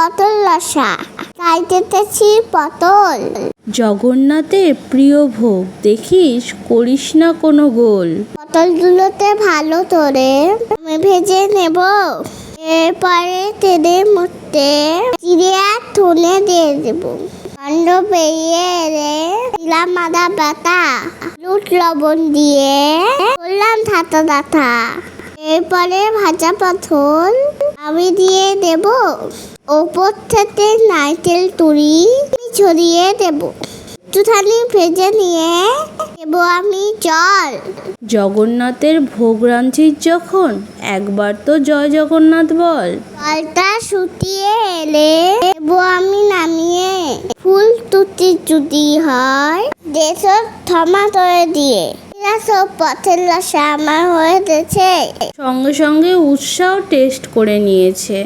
পটল রসা, খাইতেছি পটল। জগন্নাথের প্রিয় ভোগ, দেখিস করিস না কোনো গোল। পটলগুলোতে ভালো করে আমি ভেজে নেব। এরপরে তেলের মধ্যে জিরে আর ধনে দিয়ে দেবো। কাণ্ড বেরিয়ে এলে দিলাম আদা বাটা, হলুদ লবণ দিয়ে করলাম ধাতা ধাতা। এরপরে ভাজা পটল আমি দিয়ে দেব। ওপর থেকে নারকেল তুরি ছড়িয়ে দেব। একটুখানি ভেজে নিয়ে দেবো আমি জল। জগন্নাথের ভোগ রাঁধছিস যখন, একবার তো জয় জগন্নাথ বল। জলটা শুকিয়ে এলে দেবো আমি নামিয়ে। ফুল তুতি যদি হয় দেশো টমাটো দিয়ে। সব পথের রসা আমার হয়ে গেছে। সঙ্গে সঙ্গে উৎসাহ টেস্ট করে নিয়েছে।